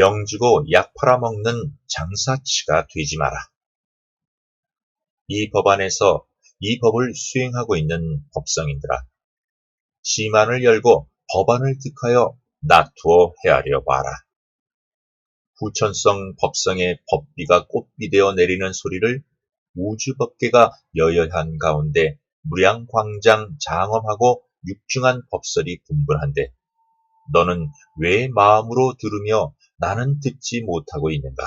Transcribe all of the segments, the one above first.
명주고 약 팔아먹는 장사치가 되지 마라. 이 법안에서 이 법을 수행하고 있는 법성인들아, 시만을 열고 법안을 득하여 나투어 헤아려 봐라. 후천성 법성의 법비가 꽃비되어 내리는 소리를 우주법계가 여여한 가운데 무량광장 장엄하고 육중한 법설이 분분한데 너는 왜 마음으로 들으며 나는 듣지 못하고 있는가?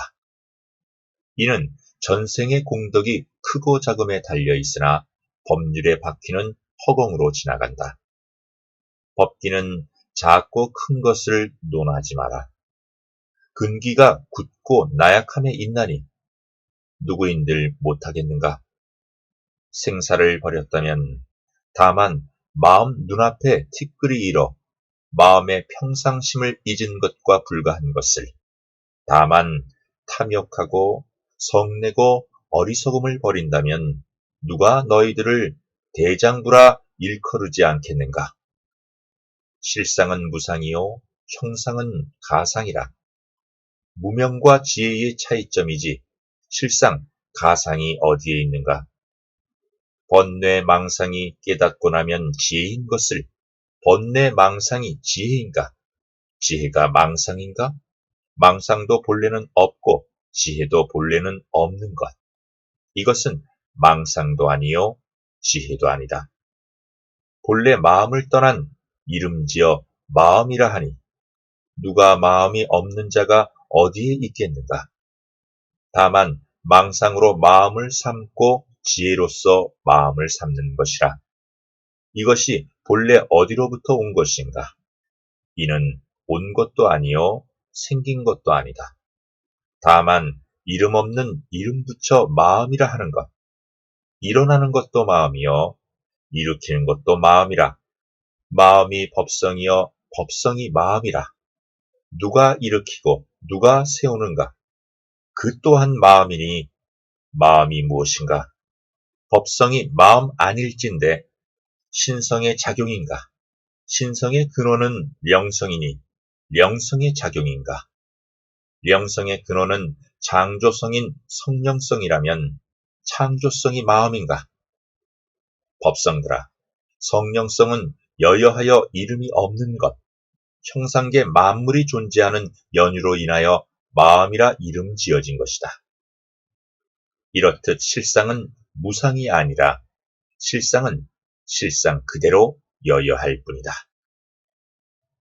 이는 전생의 공덕이 크고 작음에 달려 있으나 법률의 바퀴는 허공으로 지나간다. 법기는 작고 큰 것을 논하지 마라. 근기가 굳고 나약함에 있나니 누구인들 못하겠는가? 생사를 버렸다면 다만 마음 눈앞에 티끌이 일어 마음의 평상심을 잊은 것과 불과한 것을 다만 탐욕하고 성내고 어리석음을 버린다면 누가 너희들을 대장부라 일컬으지 않겠는가? 실상은 무상이요 형상은 가상이라. 무명과 지혜의 차이점이지 실상 가상이 어디에 있는가? 번뇌 망상이 깨닫고 나면 지혜인 것을 번뇌 망상이 지혜인가? 지혜가 망상인가? 망상도 본래는 없고 지혜도 본래는 없는 것. 이것은 망상도 아니요 지혜도 아니다. 본래 마음을 떠난 이름지어 마음이라 하니 누가 마음이 없는 자가 어디에 있겠는가? 다만 망상으로 마음을 삼고 지혜로서 마음을 삼는 것이라. 이것이 본래 어디로부터 온 것인가? 이는 온 것도 아니요 생긴 것도 아니다. 다만 이름 없는 이름 붙여 마음이라 하는 것. 일어나는 것도 마음이요 일으키는 것도 마음이라. 마음이 법성이요 법성이 마음이라. 누가 일으키고 누가 세우는가? 그 또한 마음이니 마음이 무엇인가? 법성이 마음 아닐진데 신성의 작용인가? 신성의 근원은 명성이니 명성의 작용인가? 명성의 근원은 창조성인 성령성이라면 창조성이 마음인가? 법성들아, 성령성은 여여하여 이름이 없는 것, 형상계 만물이 존재하는 연유로 인하여 마음이라 이름 지어진 것이다. 이렇듯 실상은 무상이 아니라 실상은 실상 그대로 여여할 뿐이다.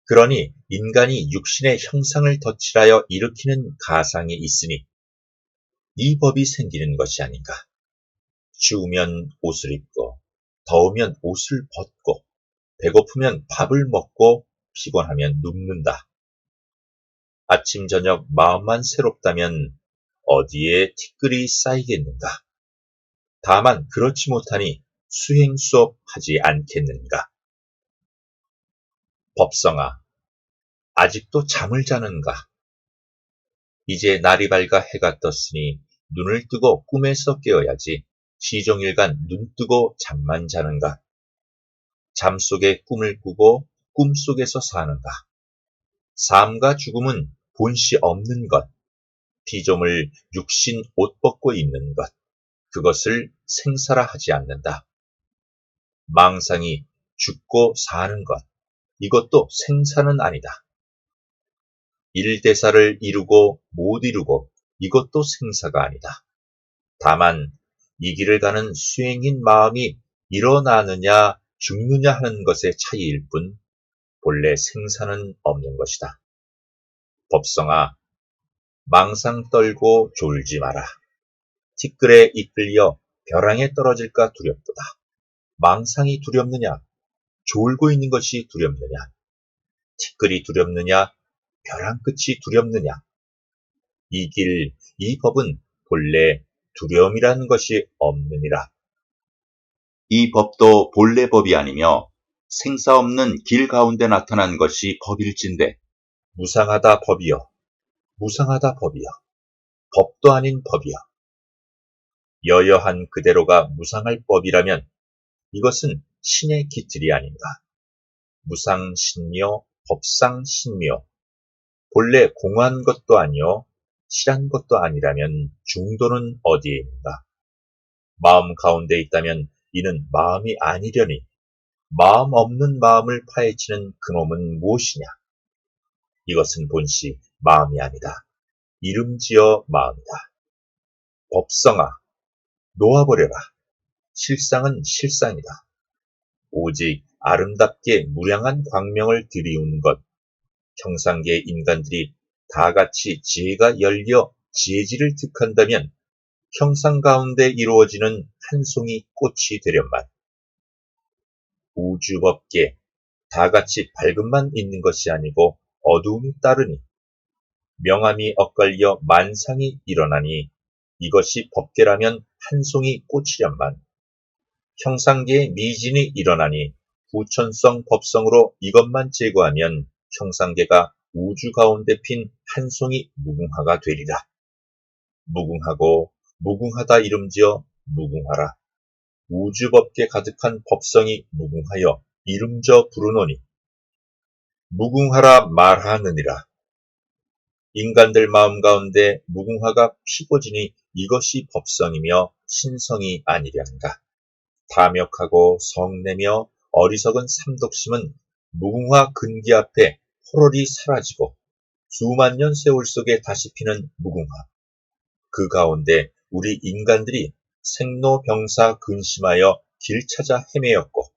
그러니 인간이 육신의 형상을 덧칠하여 일으키는 가상이 있으니 이 법이 생기는 것이 아닌가. 추우면 옷을 입고 더우면 옷을 벗고 배고프면 밥을 먹고 피곤하면 눕는다. 아침 저녁 마음만 새롭다면 어디에 티끌이 쌓이겠는가. 다만 그렇지 못하니 수행 수업 하지 않겠는가. 법성아, 아직도 잠을 자는가? 이제 날이 밝아 해가 떴으니 눈을 뜨고 꿈에서 깨어야지 시종일관 눈 뜨고 잠만 자는가? 잠 속에 꿈을 꾸고 꿈 속에서 사는가? 삶과 죽음은 본시 없는 것, 피조물 육신 옷 벗고 있는 것, 그것을 생사라 하지 않는다. 망상이 죽고 사는 것, 이것도 생사는 아니다. 일대사를 이루고 못 이루고 이것도 생사가 아니다. 다만 이 길을 가는 수행인 마음이 일어나느냐 죽느냐 하는 것의 차이일 뿐 본래 생사는 없는 것이다. 법성아, 망상 떨고 졸지 마라. 티끌에 이끌려 벼랑에 떨어질까 두렵도다. 망상이 두렵느냐? 졸고 있는 것이 두렵느냐? 티끌이 두렵느냐? 벼랑 끝이 두렵느냐? 이 길, 이 법은 본래 두려움이라는 것이 없느니라. 이 법도 본래 법이 아니며 생사 없는 길 가운데 나타난 것이 법일진데 무상하다 법이여, 무상하다 법이여, 법도 아닌 법이여. 여여한 그대로가 무상할 법이라면 이것은 신의 기틀이 아닌가. 무상신묘, 법상신묘, 본래 공한 것도 아니요 실한 것도 아니라면 중도는 어디에 있는가? 마음 가운데 있다면 이는 마음이 아니려니 마음 없는 마음을 파헤치는 그놈은 무엇이냐? 이것은 본시 마음이 아니다. 이름지어 마음이다. 법성아, 놓아버려라. 실상은 실상이다. 오직 아름답게 무량한 광명을 들이운 것, 형상계 인간들이 다 같이 지혜가 열려 지혜지를 득한다면 형상 가운데 이루어지는 한 송이 꽃이 되련만 우주법계 다 같이 밝음만 있는 것이 아니고 어두움이 따르니 명암이 엇갈려 만상이 일어나니 이것이 법계라면 한 송이 꽃이련만 형상계의 미진이 일어나니 후천성 법성으로 이것만 제거하면 형상계가 우주 가운데 핀 한 송이 무궁화가 되리라. 무궁하고 무궁하다 이름지어 무궁화라. 우주법계 가득한 법성이 무궁하여 이름져 부르노니 무궁하라 말하느니라. 인간들 마음 가운데 무궁화가 피고 지니 이것이 법성이며 신성이 아니랴는가. 탐욕하고 성내며 어리석은 삼독심은 무궁화 근기 앞에 호롤이 사라지고 수만 년 세월 속에 다시 피는 무궁화. 그 가운데 우리 인간들이 생로병사 근심하여 길 찾아 헤매었고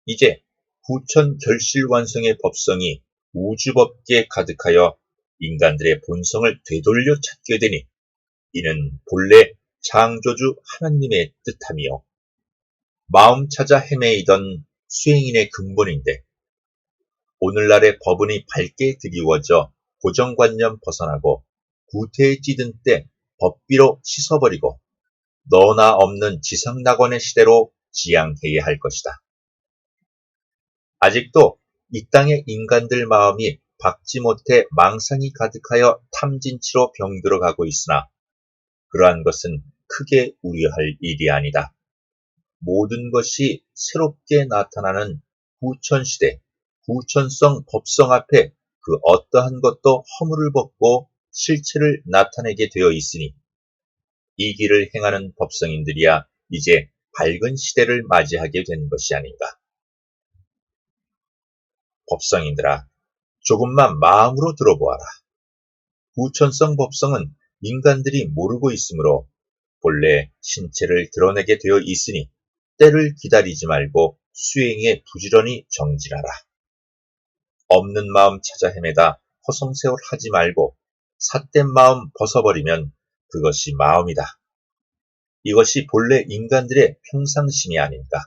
이제 후천 결실 완성의 법성이 우주법계에 가득하여 인간들의 본성을 되돌려 찾게 되니 이는 본래 창조주 하나님의 뜻함이요 마음 찾아 헤매이던 수행인의 근본인데 오늘날의 법은이 밝게 드리워져 고정관념 벗어나고 구태에 찌든 때 법비로 씻어버리고 너나 없는 지상낙원의 시대로 지향해야 할 것이다. 아직도 이 땅의 인간들 마음이 박지 못해 망상이 가득하여 탐진치로 병들어가고 있으나 그러한 것은 크게 우려할 일이 아니다. 모든 것이 새롭게 나타나는 후천시대, 후천성 법성 앞에 그 어떠한 것도 허물을 벗고 실체를 나타내게 되어 있으니 이 길을 행하는 법성인들이야 이제 밝은 시대를 맞이하게 된 것이 아닌가. 법성인들아, 조금만 마음으로 들어보아라. 후천성 법성은 인간들이 모르고 있으므로 본래 신체를 드러내게 되어 있으니 때를 기다리지 말고 수행에 부지런히 정진하라. 없는 마음 찾아 헤매다 허송세월 하지 말고 삿된 마음 벗어버리면 그것이 마음이다. 이것이 본래 인간들의 평상심이 아닌가.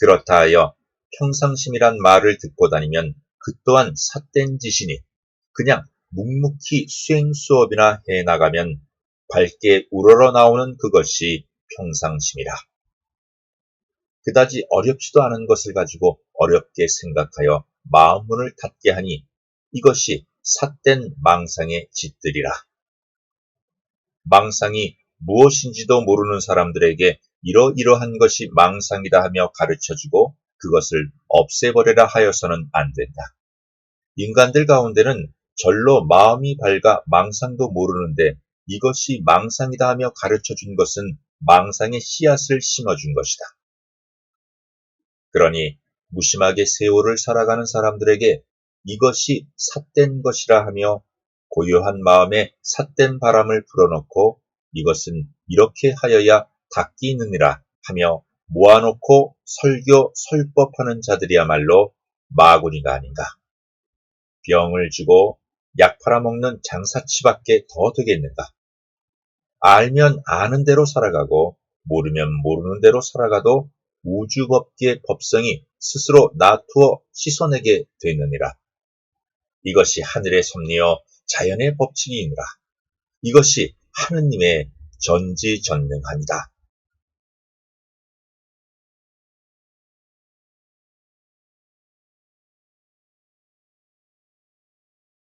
그렇다 하여 평상심이란 말을 듣고 다니면 그 또한 삿된 짓이니 그냥 묵묵히 수행 수업이나 해나가면 밝게 우러러 나오는 그것이 평상심이라. 그다지 어렵지도 않은 것을 가지고 어렵게 생각하여 마음문을 닫게 하니 이것이 삿된 망상의 짓들이라. 망상이 무엇인지도 모르는 사람들에게 이러이러한 것이 망상이다 하며 가르쳐주고 그것을 없애버려라 하여서는 안 된다. 인간들 가운데는 절로 마음이 밝아 망상도 모르는데 이것이 망상이다 하며 가르쳐준 것은 망상의 씨앗을 심어준 것이다. 그러니 무심하게 세월을 살아가는 사람들에게 이것이 삿된 것이라 하며 고요한 마음에 삿된 바람을 불어넣고 이것은 이렇게 하여야 닦이 있느니라 하며 모아놓고 설교 설법하는 자들이야말로 마구니가 아닌가. 병을 주고 약 팔아먹는 장사치밖에 더 되겠는가. 알면 아는 대로 살아가고 모르면 모르는 대로 살아가도 우주법계의 법성이 스스로 놔두어 씻어내게 되느니라. 이것이 하늘의 섭리여 자연의 법칙이니라. 이것이 하느님의 전지전능함이다.